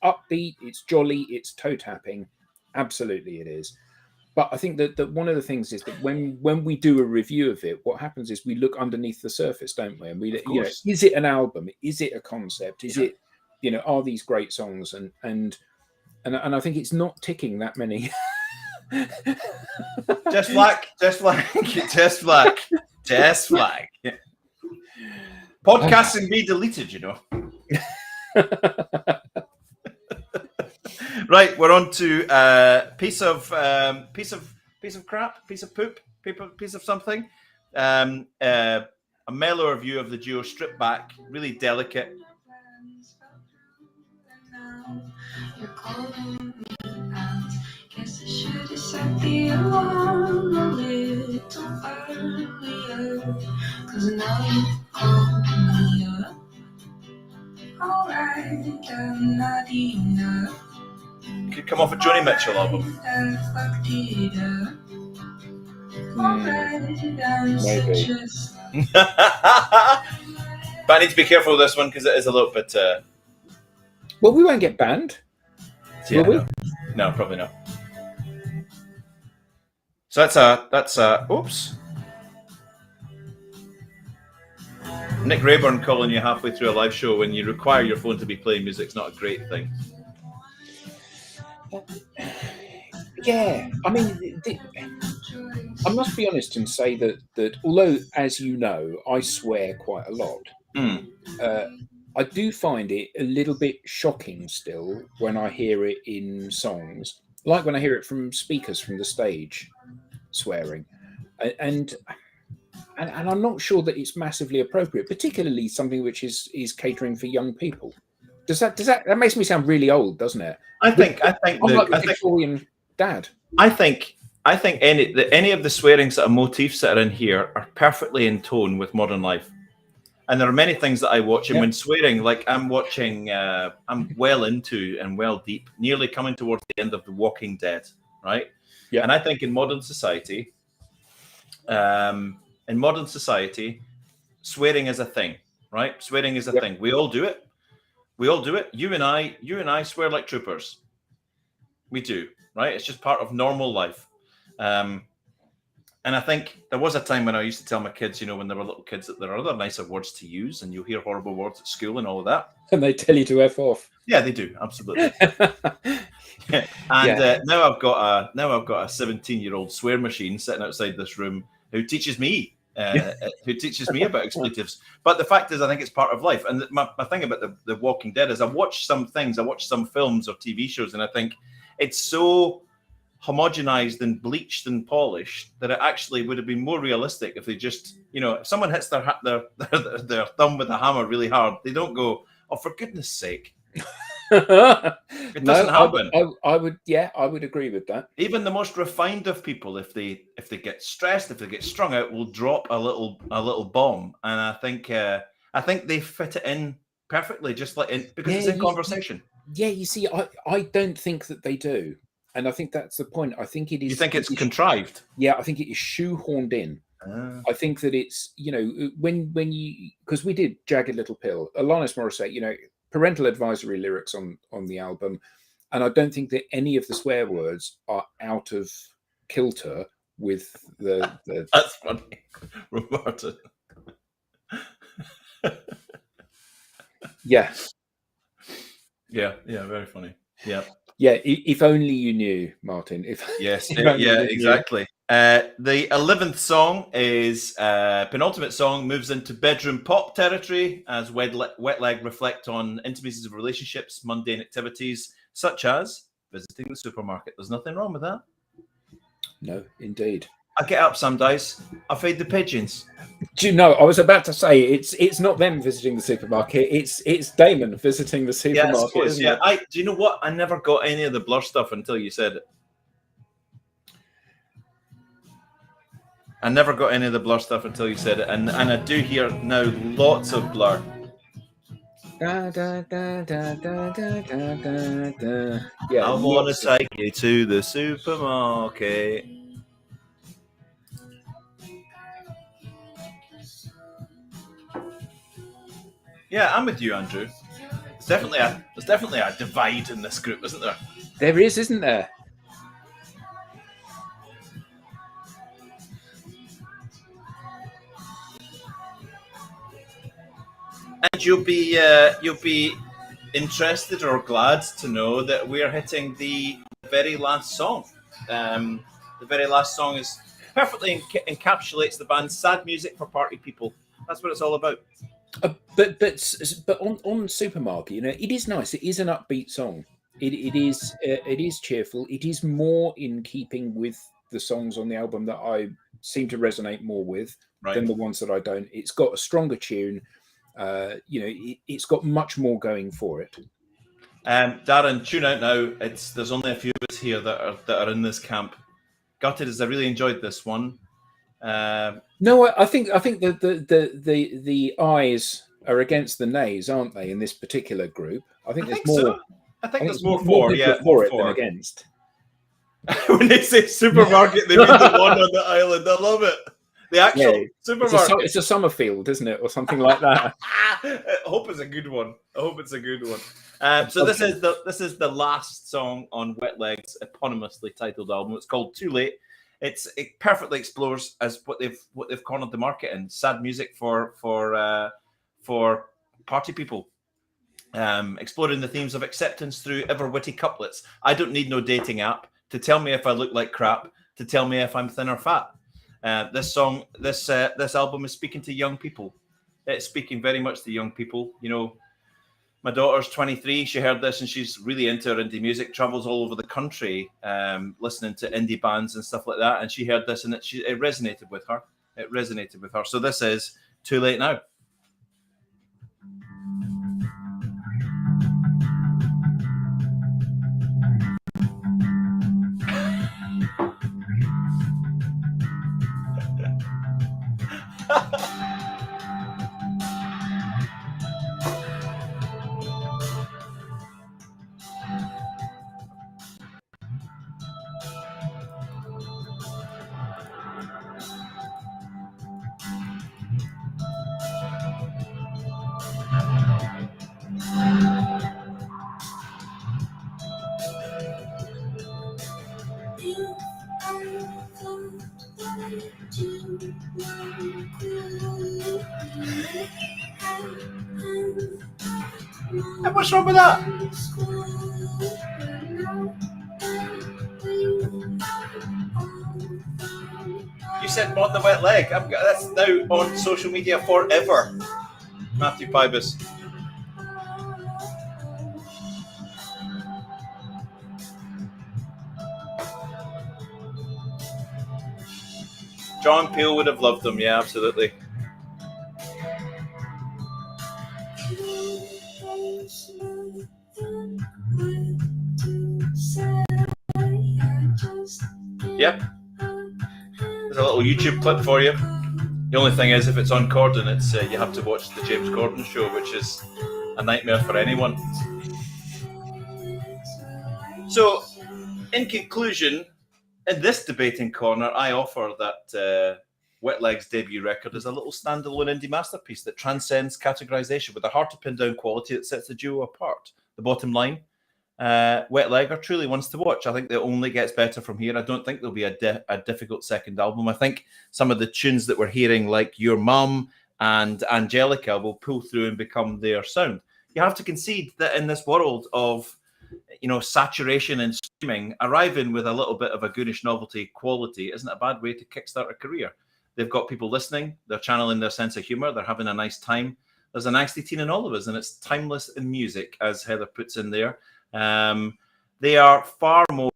upbeat, it's jolly, it's toe tapping. Absolutely, it is. But I think that one of the things is that when we do a review of it, what happens is we look underneath the surface, don't we? And we, you know, is it an album? Is it a concept? Is it, you know, are these great songs? And I think it's not ticking that many.
Just flag. Podcasting be deleted, you know. Right, we're on to piece of crap, piece of poop, piece of something. A mellow review of the duo Strip Back, really delicate.
Guess I should have set the alarm a little earlier, 'cause now you call me up. Alright, I'm not enough.
Could come off a Joni Mitchell album.
Maybe.
But I need to be careful with this one because it is a little bit.
Well, we won't get banned.
Yeah, will we? No, probably not. So that's oops. Nick Rayburn calling you halfway through a live show when you require your phone to be playing music's not a great thing.
Yeah, I mean, I must be honest and say that although, as you know, I swear quite a lot, I do find it a little bit shocking still when I hear it in songs, like when I hear it from speakers from the stage, swearing, and I'm not sure that it's massively appropriate, particularly something which is catering for young people. That makes me sound really old, doesn't it?
I think
Victorian dad.
I think any of the swearings that are motifs that are in here are perfectly in tone with modern life. And there are many things that I watch, and when swearing, like I'm watching, I'm well into and well deep, nearly coming towards the end of The Walking Dead, right? Yeah. And I think in modern society, swearing is a thing, right? Swearing is a thing. We all do it. You and I swear like troopers. We do, right? It's just part of normal life. And I think there was a time when I used to tell my kids, you know, when they were little kids, that there are other nicer words to use, and you'll hear horrible words at school and all of that.
And they tell you to F off.
Yeah, they do, absolutely. And now I've got a 17-year-old swear machine sitting outside this room who teaches me about expletives. But the fact is, I think it's part of life. And my thing about the Walking Dead is I watch some films or TV shows, and I think it's so homogenized and bleached and polished that it actually would have been more realistic if they just, if someone hits their thumb with a hammer really hard, they don't go, oh, for goodness sake. It doesn't happen.
I would agree with that.
Even the most refined of people, if they get stressed, if they get strung out, will drop a little bomb. And I think they fit it in perfectly, just like because it's in conversation.
You see, I don't think that they do. And I think that's the point. I think it is.
You think it's contrived?
Yeah, I think it is shoehorned in. I think that it's, when you, because we did Jagged Little Pill, Alanis Morissette, parental advisory lyrics on the album. And I don't think that any of the swear words are out of kilter with the
That's funny, Roberta.
Yeah.
Yeah, very funny. Yeah.
Yeah, if only you knew, Martin.
Yes, yeah, exactly. The 11th song is penultimate song, moves into bedroom pop territory as Wet Leg reflect on intimacies of relationships, mundane activities such as visiting the supermarket. There's nothing wrong with that.
No, indeed.
I get up some days, I feed the pigeons.
Do you know, I was about to say it's not them visiting the supermarket, it's Damon visiting the supermarket. Isn't it?
Do you know what? I never got any of the Blur stuff until you said it. I never got any of the Blur stuff until you said it, and I do hear now lots of Blur.
Da, da, da, da, da, da, da, da. Yeah,
I want to take you to the supermarket. Yeah, I'm with you, Andrew. There's definitely a divide in this group, isn't there?
There is, isn't there?
And you'll be interested or glad to know that we're hitting the very last song. The very last song is perfectly encapsulates the band's sad music for party people. That's what it's all about.
But on Supermarket, it is nice. It is an upbeat song. It is cheerful. It is more in keeping with the songs on the album that I seem to resonate more with than the ones that I don't. It's got a stronger tune. It's got much more going for it.
Darren, tune out now. There's only a few of us here that are in this camp. Gutted as I really enjoyed this one.
No, I think the ayes are against the nays, aren't they? In this particular group, I think there's more.
So. I think there's more for
it than against.
When they say supermarket, they mean the one on the island. I love it. The actual supermarket.
It's a Summerfield, isn't it, or something like that?
I hope it's a good one. So this is the last song on Wet Leg's eponymously titled album. It's called Too Late. It perfectly explores as what they've cornered the market in sad music for party people, exploring the themes of acceptance through ever witty couplets. I don't need no dating app to tell me if I look like crap, to tell me if I'm thin or fat. This album is speaking to young people. It's speaking very much to young people. My daughter's 23. She heard this and she's really into her indie music, travels all over the country listening to indie bands and stuff like that. And she heard this and it resonated with her. So this is Too Late Now. And what's wrong with that? You said mod the Wet Leg. That's now on social media forever. Matthew Pybus. John Peel would have loved them. Yeah, absolutely. Yep. There's a little YouTube clip for you. The only thing is, if it's on Corden, it's you have to watch the James Corden show, which is a nightmare for anyone. So, in conclusion, in this debating corner, I offer that Wet Leg's debut record is a little standalone indie masterpiece that transcends categorization with a hard-to-pin-down quality that sets the duo apart. The bottom line, Wet Leg are truly ones to watch. I think it only gets better from here. I don't think there'll be a difficult second album. I think some of the tunes that we're hearing, like Your Mum and Angelica, will pull through and become their sound. You have to concede that in this world of saturation and streaming, arriving with a little bit of a goonish novelty quality isn't a bad way to kickstart a career. They've got people listening, they're channeling their sense of humor, they're having a nice time. There's an angsty teen in all of us, and it's timeless in music, as Heather puts in there. They are far more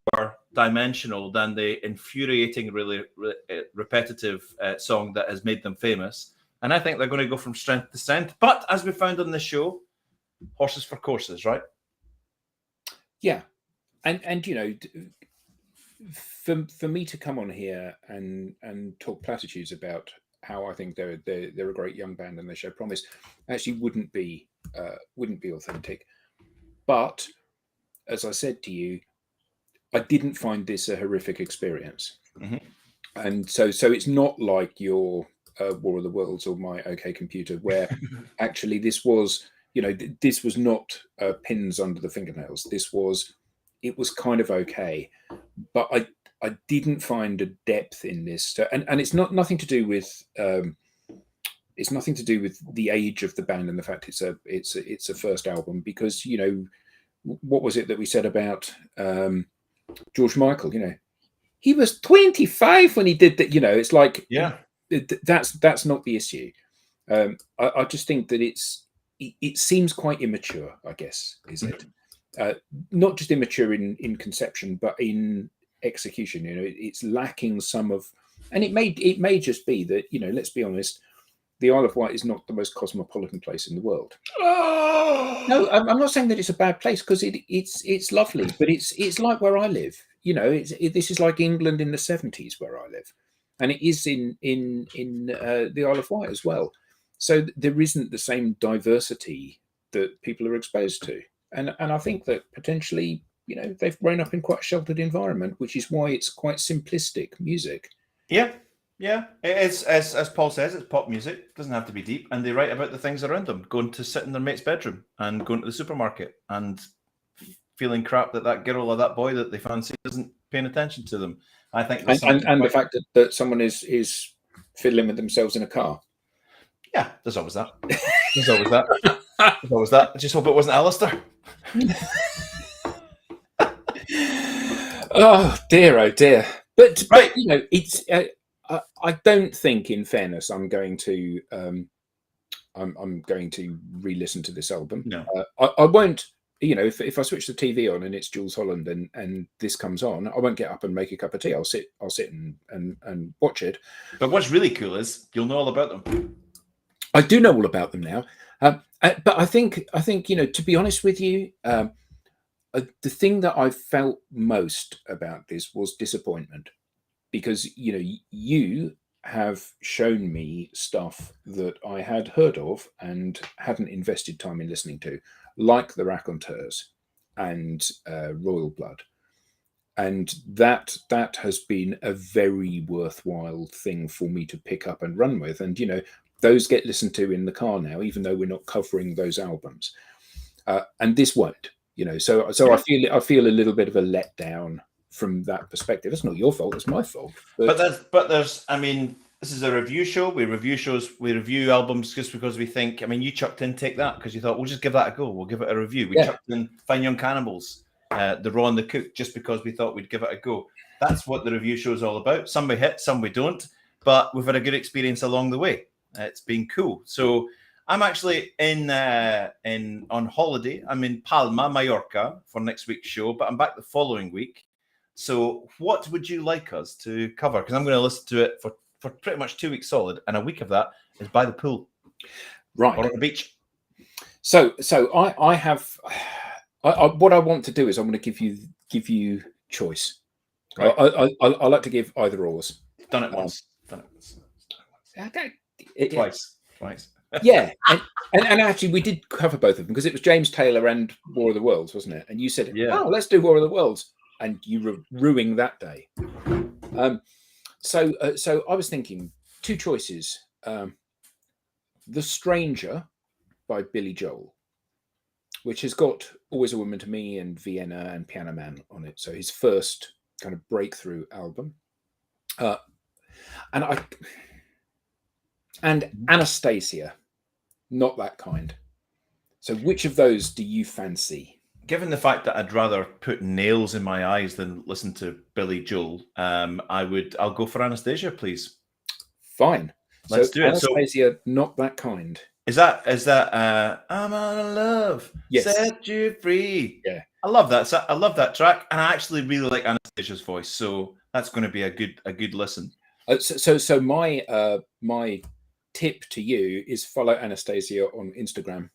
dimensional than the infuriating, really repetitive song that has made them famous. And I think they're going to go from strength to strength. But as we found on this show, horses for courses, right?
Yeah, and for me to come on here and talk platitudes about how I think they're a great young band and they show promise actually wouldn't be authentic. But as I said to you, I didn't find this a horrific experience, and so it's not like your War of the Worlds or my OK Computer, where actually this was. This was not pins under the fingernails. It was kind of okay, but I didn't find a depth in this, and it's nothing to do with the age of the band and the fact it's a first album, because what was it that we said about George Michael? He was 25 when he did that. It's like that's not the issue. I just think that it seems quite immature, I guess, is it? Not just immature in conception, but in execution. It's lacking some of, and it may just be that, let's be honest, the Isle of Wight is not the most cosmopolitan place in the world. Oh! No, I'm not saying that it's a bad place, because it's lovely, but it's like where I live. This is like England in the 70s where I live, and it is in the Isle of Wight as well. So there isn't the same diversity that people are exposed to. And I think that potentially, they've grown up in quite a sheltered environment, which is why it's quite simplistic music.
Yeah. It's, as Paul says, it's pop music. It doesn't have to be deep. And they write about the things around them, going to sit in their mate's bedroom and going to the supermarket and feeling crap that girl or that boy that they fancy isn't paying attention to them. I think
and the fact that someone is fiddling with themselves in a car.
Yeah, there's always that. There's always that. There's always that. I just hope it wasn't Alistair.
Oh dear. But it's. I don't think, in fairness, I'm going to re-listen to this album.
No,
I won't. If I switch the TV on and it's Jools Holland and this comes on, I won't get up and make a cup of tea. I'll sit and watch it.
But what's really cool is you'll know all about them.
I do know all about them now, but I think to be honest with you, the thing that I felt most about this was disappointment, because you have shown me stuff that I had heard of and hadn't invested time in listening to, like the Raconteurs and Royal Blood, and that has been a very worthwhile thing for me to pick up and run with, and those get listened to in the car now, even though we're not covering those albums, and this won't. So I feel a little bit of a letdown from that perspective. It's not your fault; it's my fault.
But there's. I mean, this is a review show. We review albums just because we think. I mean, you chucked in Take That because you thought we'll just give that a go. We'll give it a review. We chucked in Fine Young Cannibals, The Raw and the Cook, just because we thought we'd give it a go. That's what the review show is all about. Some we hit, some we don't, but we've had a good experience along the way. It's been cool. So I'm actually on holiday. I'm in Palma, Mallorca for next week's show, but I'm back the following week. So what would you like us to cover? Because I'm going to listen to it for pretty much 2 weeks solid, and a week of that is by the pool,
right,
or on the beach.
So I have what I want to do is I'm going to give you choice. Right. I like to give either ors.
Done it once. Twice.
Yeah, and actually we did cover both of them because it was James Taylor and War of the Worlds, wasn't it? And you said, "Oh, let's do War of the Worlds," and you were ruining that day. So I was thinking 2 choices: "The Stranger" by Billy Joel, which has got "Always a Woman to Me" and "Vienna" and "Piano Man" on it. So his first kind of breakthrough album, and Anastasia, Not That Kind. So which of those do you fancy?
Given the fact that I'd rather put nails in my eyes than listen to Billy Joel, I'll go for Anastasia, please.
Fine.
Let's do it.
Anastasia, Not That Kind.
Is that I'm out of love, set you free?
Yeah.
I love that. I love that track, and I actually really like Anastasia's voice, so that's going to be a good listen.
So my tip to you is follow Anastasia on Instagram.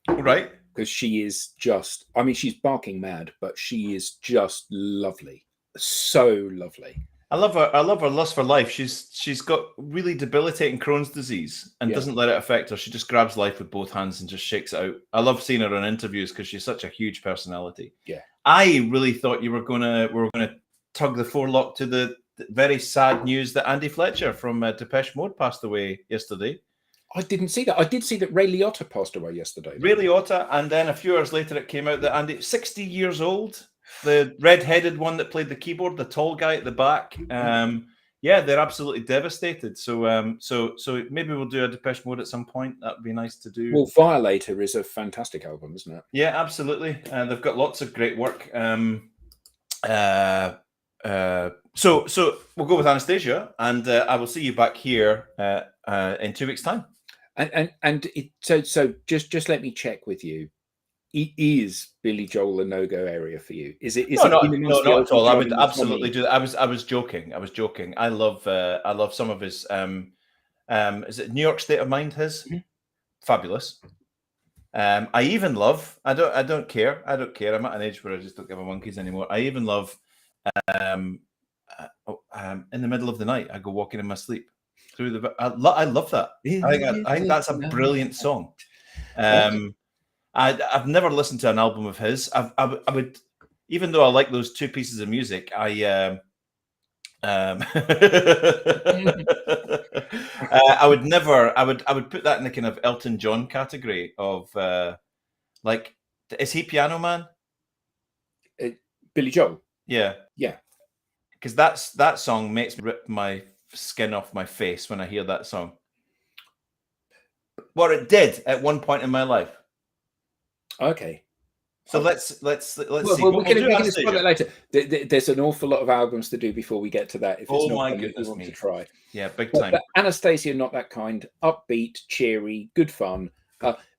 Right.
Because she is just, I mean, she's barking mad, but she is just lovely. So lovely.
I love her lust for life. She's got really debilitating Crohn's disease and doesn't let it affect her. She just grabs life with both hands and just shakes it out. I love seeing her in interviews because she's such a huge personality.
Yeah.
I really thought we were gonna tug the forelock to the very sad news that Andy Fletcher from Depeche Mode passed away yesterday.
I didn't see that. I did see that Ray Liotta passed away yesterday.
Ray Liotta, and then a few hours later it came out that Andy, 60 years old, the red-headed one that played the keyboard, the tall guy at the back. They're absolutely devastated. So maybe we'll do a Depeche Mode at some point. That would be nice to do.
Well, Violator is a fantastic album, isn't it?
Yeah, absolutely. They've got lots of great work. So we'll go with Anastasia, and I will see you back here in 2 weeks' time.
So just let me check with you. Is Billy Joel a no-go area for you? Is it?
Not at all. I would absolutely do that. I was joking. I love some of his. Is it New York State of Mind? His fabulous. I even love. I don't care. I'm at an age where I just don't give a monkeys anymore. I even love. In the middle of the night, I go walking in my sleep. I love that. I think that's a brilliant song. I've never listened to an album of his. I would, even though I like those 2 pieces of music, I would never. I would put that in the kind of Elton John category of like, is he Piano Man?
Billy Joel.
Yeah. Because that song makes me rip my skin off my face when I hear that song. Well, it did at one point in my life.
Okay.
So let's see.
We can explore that later. There's an awful lot of albums to do before we get to that. If it's not
my
one
goodness
you want
me.
to try.
Yeah, big time.
But Anastasia, Not That Kind, upbeat, cheery, good fun.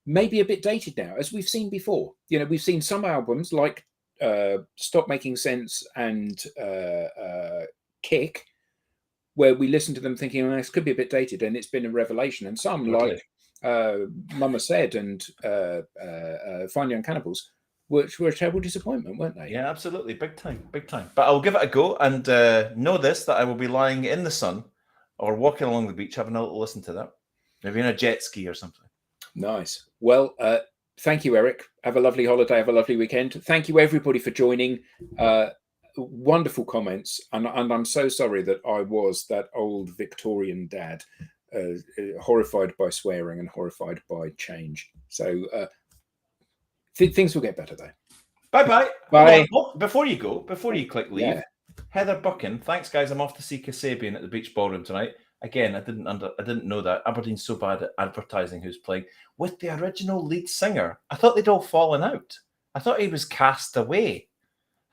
Maybe a bit dated now, as we've seen before. We've seen some albums like Stop Making Sense and Kick, where we listen to them thinking, oh, this could be a bit dated, and it's been a revelation. And some like Mama Said and Fine Young Cannibals, which were a terrible disappointment, weren't they?
Yeah, absolutely. Big time. But I'll give it a go, and know this, that I will be lying in the sun or walking along the beach having a little listen to that. Maybe in a jet ski or something.
Nice. Well, thank you, Eric. Have a lovely holiday. Have a lovely weekend. Thank you, everybody, for joining. Wonderful comments. And I'm so sorry that I was that old Victorian dad, horrified by swearing and horrified by change. So things will get better, though.
Bye.
Bye.
Before you click leave,
Yeah.
Heather Buchan, thanks, guys. I'm off to see Kasabian at the Beach Ballroom tonight. Again, I didn't know that. Aberdeen's so bad at advertising who's playing with the original lead singer. I thought they'd all fallen out. I thought he was cast away.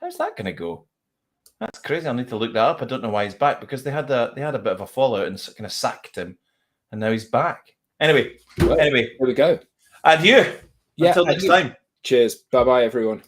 How's that going to go? That's crazy. I'll need to look that up. I don't know why he's back, because they had a bit of a fallout and kind of sacked him, and now he's back. Anyway,
There we go.
Adieu.
Yeah,
Until next time.
Cheers. Bye-bye, everyone.